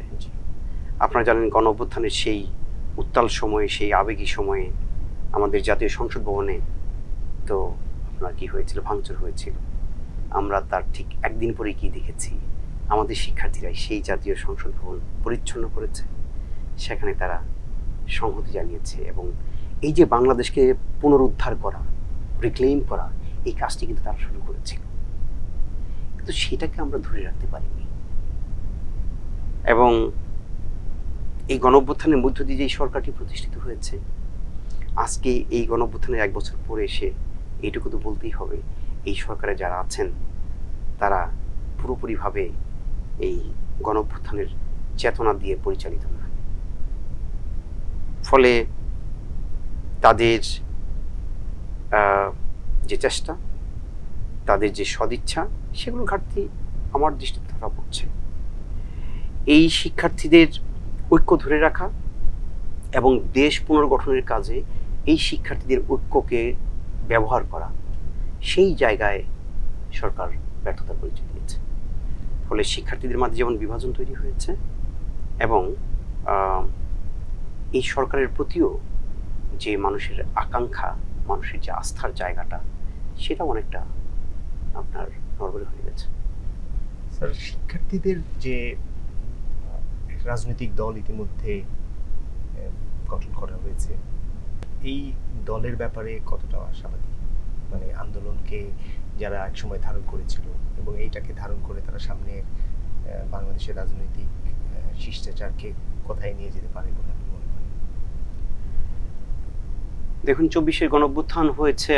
আপনারা জানেন গণ অভ্যুত্থানের সেই উত্তাল সময়ে, সেই আবেগী সময়ে আমাদের জাতীয় সংসদ ভবনে তো আপনার কি হয়েছিল, ভাঙচুর হয়েছিল। আমরা তার ঠিক একদিন পরে কি দেখেছি, আমাদের শিক্ষার্থীরাই সেই জাতীয় সংসদ ভবন পরিচ্ছন্ন করেছে, সেখানে তারা সংহতি জানিয়েছে, এবং এই যে বাংলাদেশকে পুনরুদ্ধার করা, রিক্লেইম করা, এই কাজটি কিন্তু তারা শুরু করেছিল। কিন্তু সেটাকে আমরা ধরে রাখতে পারিনি। এবং এই গণ অভ্যুত্থানের মধ্য দিয়ে যে সরকারটি প্রতিষ্ঠিত হয়েছে, আজকে এই গণ অভ্যুত্থানের 1 বছর পরে এসে এইটুকু তো বলতেই হবে, এই সরকারে যারা আছেন তারা পুরোপুরিভাবে এই গণ অভ্যুত্থানের চেতনা দিয়ে পরিচালিত না। ফলে তাদের যে চেষ্টা, তাদের যে সদিচ্ছা, সেগুলো ঘাটতি আমার দৃষ্টিতে ধরা পড়ছে। এই শিক্ষার্থীদের ঐক্য ধরে রাখা এবং দেশ পুনর্গঠনের কাজে এই শিক্ষার্থীদের ঐক্যকে ব্যবহার করা, সেই জায়গায় সরকার ব্যর্থতার পরিচয় দিয়েছে। ফলে শিক্ষার্থীদের মাঝে যেমন বিভাজন তৈরি হয়েছে এবং এই সরকারের প্রতিও যে মানুষের আকাঙ্ক্ষা, মানুষের যে আস্থার জায়গাটা, সেটা অনেকটা আপনার নড়বড়ে হয়ে গেছে। স্যার, শিক্ষার্থীদের যে রাজনৈতিক দল ইতিমধ্যে গঠন করা হয়েছে, এই দলের ব্যাপারে কতটা আশাবাদী? মানে আন্দোলনকে যারা একসময় ধারণ করেছিল এবং এইটাকে ধারণ করে তারা সামনে বাংলাদেশের রাজনৈতিক শিষ্টাচারকে কোথায় নিয়ে যেতে পারে বলে আপনি মনে করেন? দেখুন, 24-এর গণঅভ্যুত্থান হয়েছে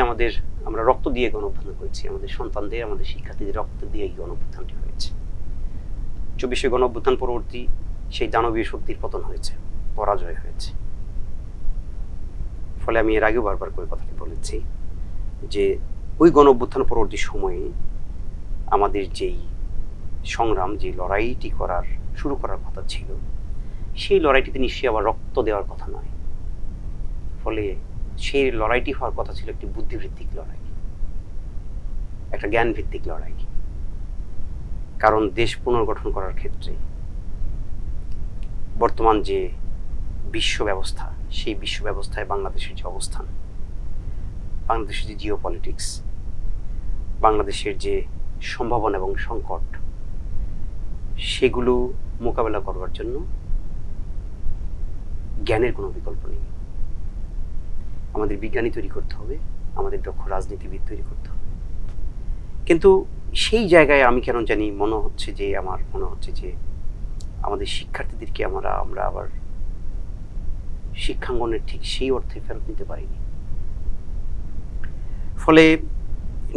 আমরা রক্ত দিয়ে গণঅভ্যুত্থান করেছি, আমাদের সন্তানদের, আমাদের শিক্ষার্থীদের রক্ত দিয়ে এই গণঅভ্যুত্থানটি হয়েছে। 24-এর গণঅভ্যুত্থান পরবর্তী সেই দানবীয় শক্তির পতন হয়েছে, পরাজয় হয়েছে। ফলে আমি এর আগেও বারবার করে কথাটি বলেছি যে ওই গণঅভ্যুত্থান পরবর্তী সময়ে আমাদের যেই সংগ্রাম, যে লড়াইটি শুরু করার কথা ছিল, সেই লড়াইটিতে নিশ্চয়ই আবার রক্ত দেওয়ার কথা নয়। ফলে সেই লড়াইটি হওয়ার কথা ছিল একটি বুদ্ধিভিত্তিক লড়াই, একটা জ্ঞান ভিত্তিক লড়াই। কারণ দেশ পুনর্গঠন করার ক্ষেত্রে বর্তমান যে বিশ্ব ব্যবস্থা, সেই বিশ্ব ব্যবস্থায় বাংলাদেশের যে অবস্থান, বাংলাদেশের যে জিও পলিটিক্স, বাংলাদেশের যে সম্ভাবনা এবং সংকট, সেগুলো মোকাবেলা করবার জন্য জ্ঞানের কোনো বিকল্প নেই। আমাদের বিজ্ঞানী তৈরি করতে হবে, আমাদের দক্ষ রাজনীতিবিদ তৈরি করতে হবে। কিন্তু সেই জায়গায় আমি কেন জানি আমার মনে হচ্ছে যে আমাদের শিক্ষার্থীদেরকে আমরা আবার শিক্ষাঙ্গনের ঠিক সেই অর্থে ফেরত নিতে পারিনি। ফলে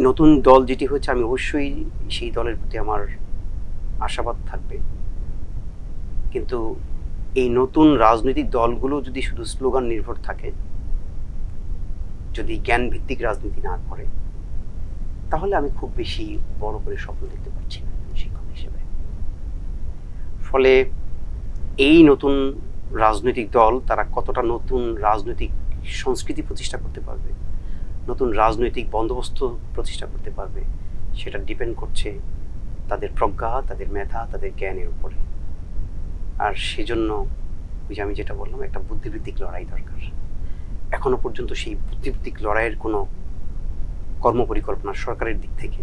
নতুন দল যেটি হচ্ছে, আমি অবশ্যই সেই দলের প্রতি আমার আশাবাদ থাকবে। কিন্তু এই নতুন রাজনৈতিক দলগুলো যদি শুধু স্লোগান নির্ভর থাকে, যদি জ্ঞান ভিত্তিক রাজনীতি না করে, তাহলে আমি খুব বেশি বড় করে স্বপ্ন দেখতে পারছি না শিক্ষক হিসেবে। ফলে এই নতুন রাজনৈতিক দল তারা কতটা নতুন রাজনৈতিক সংস্কৃতি প্রতিষ্ঠা করতে পারবে, নতুন রাজনৈতিক বন্দোবস্ত প্রতিষ্ঠা করতে পারবে, সেটা ডিপেন্ড করছে তাদের প্রজ্ঞা, তাদের মেধা, তাদের জ্ঞানের উপরে। আর সেজন্য ওই যে আমি যেটা বললাম, একটা বুদ্ধিভিত্তিক লড়াই দরকার। এখনো পর্যন্ত সেই বুদ্ধিভিত্তিক লড়াইয়ের কোনো কর্মপরিকল্পনা সরকারের দিক থেকে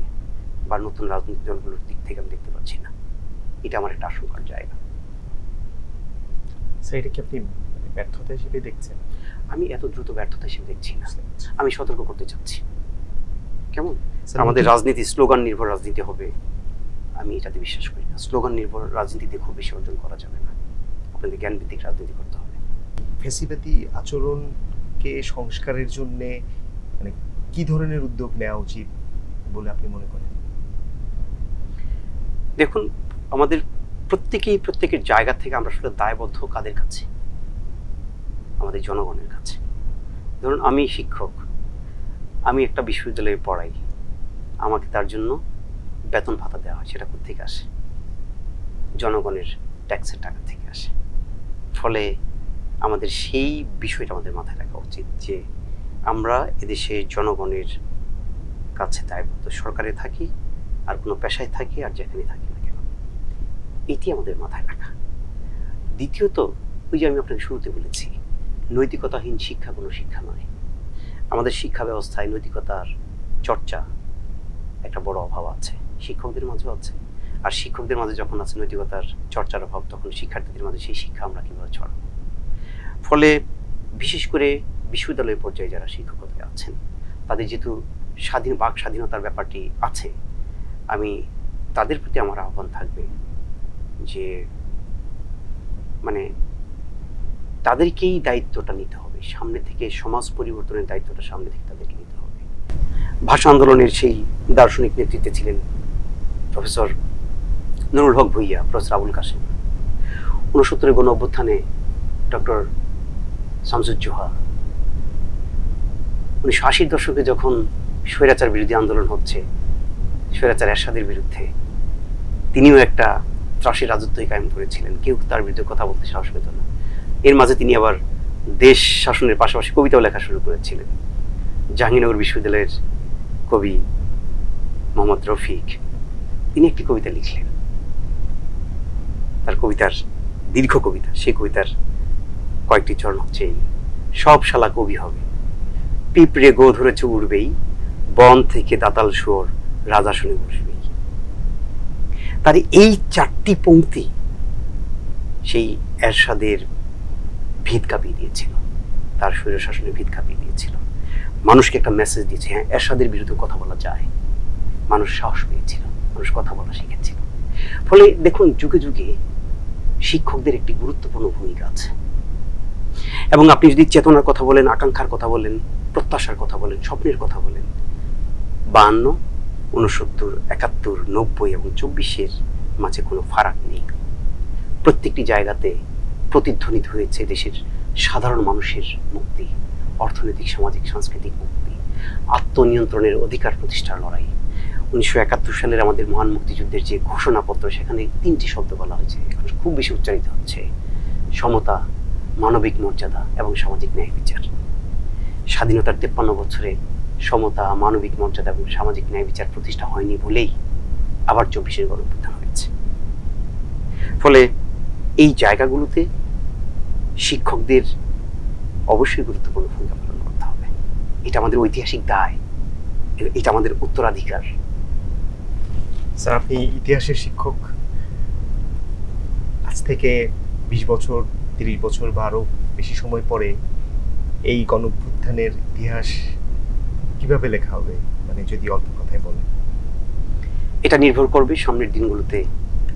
বা নতুন রাজনৈতিক দলগুলোর দিক থেকে আমি দেখতে পাচ্ছি না। এটা আমার একটা আশঙ্কার জায়গা। স্যার, এটা কি আপনি ব্যর্থতা হিসেবে দেখছেন? আমি এত দ্রুত ব্যর্থতা হিসেবে দেখছি না। আমি সতর্ক করতে চাচ্ছি। কেমন আমাদের রাজনীতি স্লোগান নির্ভর রাজনীতি হবে, আমি এটাতে বিশ্বাস করি না। স্লোগান নির্ভর রাজনীতিতে খুব বেশি অর্জন করা যাবে না, আপনাদের জ্ঞান ভিত্তিক রাজনীতি করতে হবে। ফ্যাসিবাদী আচরণকে সংস্কারের জন্য মানে কি ধরনের উদ্যোগ নেওয়া উচিত বলে আপনি মনে করেন? দেখুন, আমাদের প্রত্যেকের জায়গা থেকে আমরা আসলে দায়বদ্ধ কাদের কাছে? আমাদের জনগণের কাছে। ধরুন, আমি শিক্ষক, আমি একটা বিশ্ববিদ্যালয়ে পড়াই, আমাকে তার জন্য বেতন ভাতা দেওয়া হয়, সেটা কোথেকে আসে? জনগণের ট্যাক্সের টাকা থেকে আসে। ফলে আমাদের সেই বিষয়টা আমাদের মাথায় রাখা উচিত যে আমরা এদেশের জনগণের কাছে দায়বদ্ধ, সরকারে থাকি আর কোনো পেশায় থাকি আর যেখানে থাকি না কেন, এটি আমাদের মাথায় রাখা। দ্বিতীয়ত, ওই যে আমি আপনাকে শুরুতে বলেছি, নৈতিকতাহীন শিক্ষা কোনো শিক্ষা নয়। আমাদের শিক্ষা ব্যবস্থায় নৈতিকতার চর্চা একটা বড় অভাব আছে, শিক্ষকদের মাঝেও আছে। আর শিক্ষকদের মাঝে যখন আছে নৈতিকতার চর্চার অভাব, তখন শিক্ষার্থীদের মাঝে সেই শিক্ষা আমরা কীভাবে ছড়াবো? ফলে বিশেষ করে বিশ্ববিদ্যালয় পর্যায়ে যারা শিক্ষকতা আছেন, তাদের যেহেতু বাক স্বাধীনতার ব্যাপারটি আছে, আমি তাদের প্রতি আমার আহ্বান থাকবে যে মানে তাদেরকেই দায়িত্বটা নিতে হবে, সামনে থেকে সমাজ পরিবর্তনের দায়িত্বটা সামনে থেকে তাদেরকে নিতে হবে। ভাষা আন্দোলনের সেই দার্শনিক নেতৃত্বে ছিলেন প্রফেসর নুরুল হক ভূঁইয়া, প্রফেসর আবুল কাশেম। ঊনসত্তরের গণ অভ্যুত্থানে ডক্টর শামসুজ্জোহা, 1980-র দশকে যখন স্বৈরাচার বিরোধী আন্দোলন হচ্ছে, স্বৈরাচার এরশাদের বিরুদ্ধে, তিনিও একটা ত্রাসী রাজত্বই কায়েম করেছিলেন, কেউ তার বিরুদ্ধে কথা বলতে সাহস পেত না। এর মাঝে তিনি আবার দেশ শাসনের পাশাপাশি কবিতাও লেখা শুরু করেছিলেন। জাহাঙ্গীরনগর বিশ্ববিদ্যালয়ের কবি মোহাম্মদ রফিক, তিনি একটি কবিতা লিখলেন, তার কবিতার দীর্ঘ কবিতা, সেই কবিতার কয়েকটি চরণ হচ্ছে এই: সব শালা কবি হবে, পিঁপড়ে গো ধরেছে উড়বেই, বন থেকে দাতাল শুয়োর রাজাসনে বসবেই। তার এই 4টি পংক্তি সেই এরশাদের ভিত কাঁপিয়ে দিয়েছিল, তার স্বৈর শাসনের ভিত কাঁপিয়ে দিয়েছিল, মানুষকে একটা মেসেজ দিয়েছে, হ্যাঁ এরশাদের বিরুদ্ধে কথা বলা যায়। মানুষ সাহস পেয়েছিল, মানুষ কথা বলা শিখেছিল। ফলে দেখুন, যুগে যুগে শিক্ষকদের একটি গুরুত্বপূর্ণ ভূমিকা আছে। এবং আপনি যদি চেতনার কথা বলেন, আকাঙ্ক্ষার কথা বলেন, প্রত্যাশার কথা বলেন, স্বপ্নের কথা বলেন, 52, 69, 71, 90 এবং 24-এর মাঝে কোনো ফারাক নেই। প্রত্যেকটি জায়গাতে প্রতিধ্বনিত হয়েছে দেশের সাধারণ মানুষের মুক্তি, অর্থনৈতিক, সামাজিক, সাংস্কৃতিক মুক্তি, আত্মনিয়ন্ত্রণের অধিকার প্রতিষ্ঠার লড়াই। 1971 সালের আমাদের মহান মুক্তিযুদ্ধের যে ঘোষণাপত্র, সেখানে 3টি শব্দ বলা হয়েছে, এখন খুব বেশি উচ্চারিত হচ্ছে: সমতা, মানবিক মর্যাদা এবং সামাজিক ন্যায় বিচার। স্বাধীনতার 53 বছরে সমতা, মানবিক মর্যাদা এবং সামাজিক ন্যায় বিচার প্রতিষ্ঠা হয়নি বলেই আবার 24-এর গণঅভ্যুত্থান হয়েছে। ফলে এই জায়গাগুলোতে শিক্ষকদের অবশ্যই গুরুত্বপূর্ণ ভূমিকা পালন করতে হবে। এটা আমাদের ঐতিহাসিক দায়, এটা আমাদের উত্তরাধিকার। স্যার, আপনি ইতিহাসের শিক্ষক, আজ থেকে 20 বছর, 30 বছর বা আরো বেশি সময় পরে এই গণঅভ্যুত্থানের ইতিহাস কিভাবে লেখা হবে, মানে যদি অল্প কথায় বলেন? এটা নির্ভর করবে সামনের দিনগুলোতে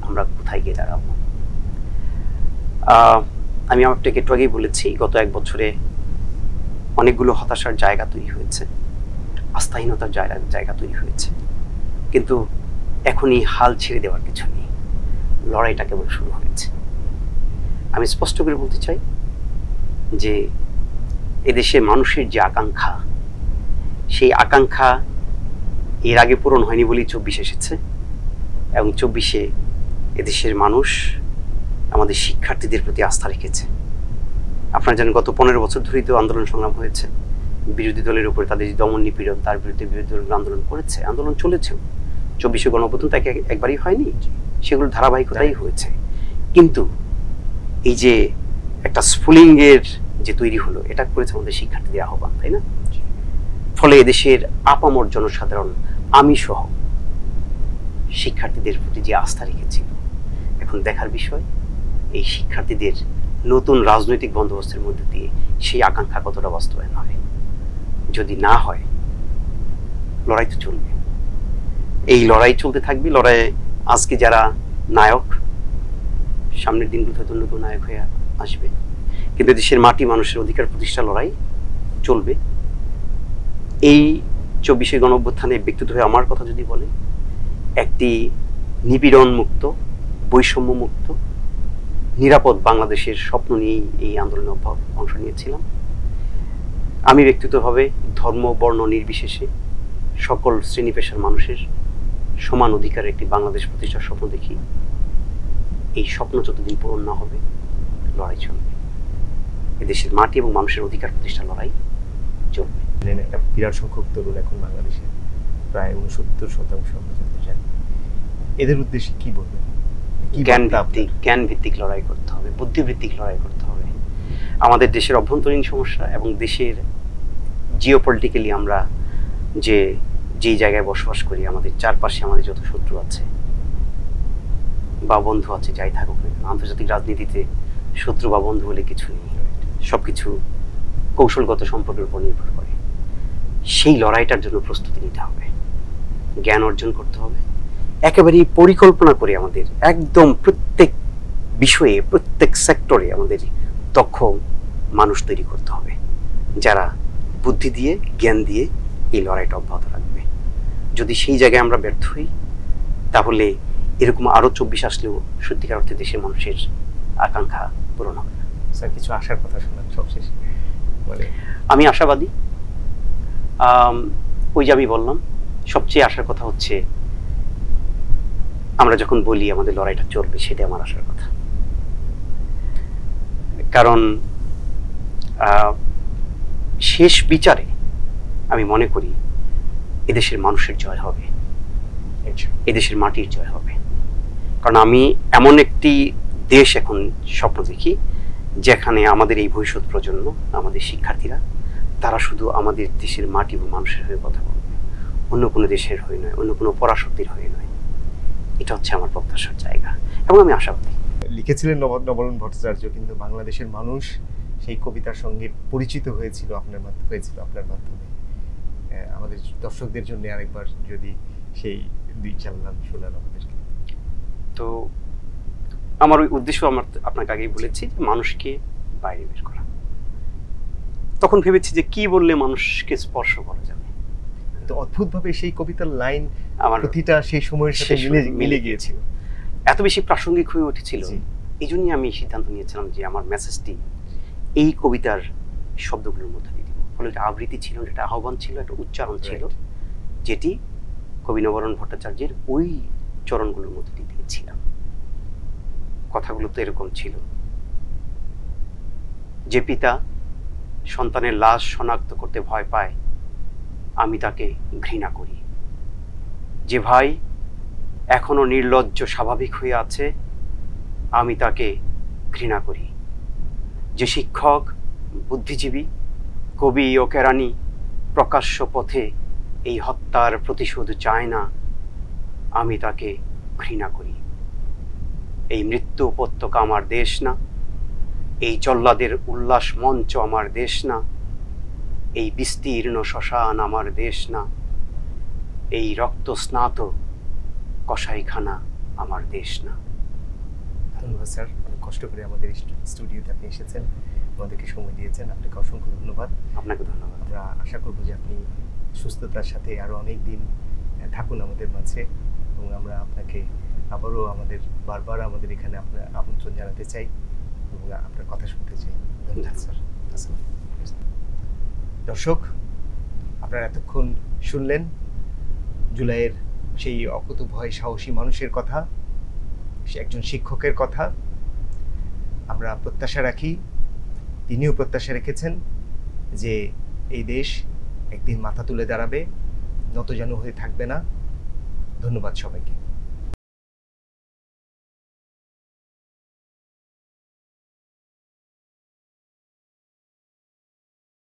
আমরা কোথায় গিয়ে দাঁড়াবো। আমি আপনাকে একটু আগেই বলেছি, গত 1 বছরে অনেকগুলো হতাশার জায়গা তৈরি হয়েছে, আস্থাহীনতার জায়গা তৈরি হয়েছে, কিন্তু এখনই হাল ছেড়ে দেওয়ার কিছু নেই। লড়াইটা কেবল শুরু হয়েছে। আমি স্পষ্ট করে বলতে চাই যে এদেশে মানুষের যে আকাঙ্ক্ষা, সেই আকাঙ্ক্ষা এর আগে পূরণ হয়নি বলেই 24 এসেছে, এবং 24-এ এদেশের মানুষ আমাদের শিক্ষার্থীদের প্রতি আস্থা রেখেছে। আপনারা জানেন, গত 15 বছর ধরেই তো আন্দোলন সংগ্রাম হয়েছে। বিরোধী দলের উপরে তাদের যে দমন নিপীড়ন, তার বিরুদ্ধে বিরোধী দলগুলো আন্দোলন করেছে, আন্দোলন চলেছেও। 24-এ গণঅভ্যুত্থান তাকে একবারই হয়নি, সেগুলোর ধারাবাহিকতাই হয়েছে। কিন্তু এই যে একটা স্ফুলিঙ্গের যে তৈরি হলো, এটা করেছে আমাদের শিক্ষার্থীদের আহ্বান, তাই না? ফলে এদেশের আপামর জনসাধারণ, আমি সহ, শিক্ষার্থীদের প্রতি যে আস্থা রেখেছিল, এখন দেখার বিষয় এই শিক্ষার্থীদের নতুন রাজনৈতিক বন্দোবস্তের মধ্যে দিয়ে সেই আকাঙ্ক্ষা কতটা বাস্তবায়ন হয়। যদি না হয়, লড়াই তো চলবে, এই লড়াই চলতে থাকবে। লড়াইয়ে আজকে যারা নায়ক, সামনের দিনগুলো হয়তো নতুন নায়ক হয়ে আসবে, কিন্তু দেশের মাটি, মানুষের অধিকার প্রতিষ্ঠা লড়াই চলবে। এই 24-এর গণঅভ্যুত্থানে ব্যক্তিগত হয়ে আমার কথা যদি বলে, একটি নিপীড়ন মুক্ত, বৈষম্য মুক্ত, নিরাপদ বাংলাদেশের স্বপ্ন নিয়েই এই আন্দোলনে অংশ নিয়েছিলাম। আমি ব্যক্তিগতভাবে ধর্ম, বর্ণ নির্বিশেষে সকল শ্রেণী পেশার মানুষের সমান অধিকারের একটি বাংলাদেশ প্রতিষ্ঠার স্বপ্ন দেখি। এই স্বপ্ন যতদিন পূরণ না হবে, লড়াই চলবে। এদেশের মাটি এবং মানুষের অধিকার প্রতিষ্ঠার লড়াই চলবে। একটা বিরাট সংখ্যক তরুণ এখন বাংলাদেশে, প্রায় 69% আমরা জানতে চাই, এদের উদ্দেশ্যে কি বলবেন? জ্ঞান ভিত্তিক লড়াই করতে হবে, বুদ্ধিভিত্তিক লড়াই করতে হবে। আমাদের দেশের অভ্যন্তরীণ সমস্যা এবং দেশের জিওপলিটিক্যালি আমরা যেই জায়গায় বসবাস করি, আমাদের চারপাশে আমাদের যত শত্রু আছে বা বন্ধু আছে, যাই থাকুক না, আন্তর্জাতিক রাজনীতিতে শত্রু বা বন্ধু বলে কিছু নেই, সবকিছু কৌশলগত সম্পর্কের উপর নির্ভর করে। সেই লড়াইটার জন্য প্রস্তুতি নিতে হবে, জ্ঞান অর্জন করতে হবে, একেবারেই পরিকল্পনা করে আমাদের একদম প্রত্যেক বিষয়ে, প্রত্যেক সেক্টরে আমাদের দক্ষ মানুষ তৈরি করতে হবে, যারা বুদ্ধি দিয়ে, জ্ঞান দিয়ে এই লড়াইটা অব্যাহত রাখবে। যদি সেই জায়গায় আমরা ব্যর্থ হই, তাহলে এরকম আরো 24 আসলেও সত্যিকার অর্থে দেশের মানুষের আকাঙ্ক্ষা পূরণ হবে। স্যার কিছু আশার কথা শোনান সবশেষে। মানে আমি আশাবাদী। ওই যে আমি বললাম, সবচেয়ে আশার কথা হচ্ছে আমরা যখন বলি আমাদের লড়াইটা চলবে, সেটা আমার আশার কথা। কারণ শেষ বিচারে আমি মনে করি এদেশের মানুষের জয় হবে, এদেশের মাটির জয় হবে। কারণ আমি এমন একটি দেশ এখন স্বপ্ন দেখি যেখানে আমাদের এই ভবিষ্যৎ প্রজন্ম, আমাদের শিক্ষার্থীরা, তারা শুধু আমাদের দেশের মাটি ও মানুষের হয়ে কথা বলবে, অন্য কোনো দেশের হয়ে নয়, অন্য কোনো পরাশক্তির হয়ে নয়। এটা হচ্ছে আমার প্রত্যাশার জায়গা এবং আমি আশাবাদী। লিখেছিলেন নবরণ ভট্টাচার্য, কিন্তু বাংলাদেশের মানুষ সেই কবিতার সঙ্গে পরিচিত হয়েছিল আপনার মাধ্যমে। আমাদের দর্শকদের জন্য আরেকবার যদি সেই দুই চার লাইন শোনান আমাদেরকে। তো আমার ওই উদ্দেশ্য আপনাকে আগেই বলেছি যে মানুষকে বাইরে বের করা। তখন ভেবেছি যে কি বললে মানুষকে স্পর্শ করা যাবে। তো অদ্ভুতভাবে সেই কবিতার লাইন আমার প্রতিটা সেই সময়ের সাথে মিলে গিয়েছিল, এত বেশি প্রাসঙ্গিক হয়ে উঠেছিল। এই জন্যই আমি সিদ্ধান্ত নিয়েছিলাম যে আমার মেসেজটি এই কবিতার শব্দগুলোর মধ্যে দিয়ে দিব। ফলে একটা আবৃত্তি ছিল, একটা আহ্বান ছিল, একটা উচ্চারণ ছিল, যেটি কবি নবরণ ভট্টাচার্যের ওই চরণগুলোর মধ্যে দিয়ে দিয়েছিলাম। কথাগুলো তো এরকম ছিল: যে পিতা সন্তানের লাশ শনাক্ত করতে ভয় পায়, আমি তাকে ঘৃণা করি। যে ভাই এখনো নির্লজ্জ স্বাভাবিক হয়ে আছে, আমি তাকে ঘৃণা করি। যে শিক্ষক, বুদ্ধিজীবী, কবি ও কেরানি প্রকাশ্য পথে এই হত্যার প্রতিশোধ চায় না, আমি তাকে ঘৃণা করি। এই মৃত্যু উপত্যকা আমার দেশ না, এই জল্লাদের উল্লাস মঞ্চ আমার দেশ না, এই বিস্তীর্ণ শ্মশান আমার দেশ না, এই রক্ত স্নাত কসাইখানা আমার দেশ না। ধন্যবাদ স্যার, অনেক কষ্ট করে আমাদের স্টুডিওতে আপনি এসেছেন, আমাদেরকে সময় দিয়েছেন, আপনাকে অসংখ্য ধন্যবাদ। আপনাকে ধন্যবাদ। আমরা আশা করব যে আপনি সুস্থতার সাথে আরো অনেক দিন থাকুন আমাদের মাঝে, এবং আমরা আপনাকে আবারও বারবার আমাদের এখানে আপনার আমন্ত্রণ জানাতে চাই এবং আপনার কথা শুনতে চাই। ধন্যবাদ স্যার। দর্শক, আপনারা এতক্ষণ শুনলেন জুলাইয়ের সেই অকুতোভয় সাহসী মানুষের কথা, সে একজন শিক্ষকের কথা। আমরা প্রত্যাশা রাখি, তিনিও প্রত্যাশা রেখেছেন যে এই দেশ একদিন মাথা তুলে দাঁড়াবে, নতজানু হয়ে থাকবে না। ধন্যবাদ সবাইকে।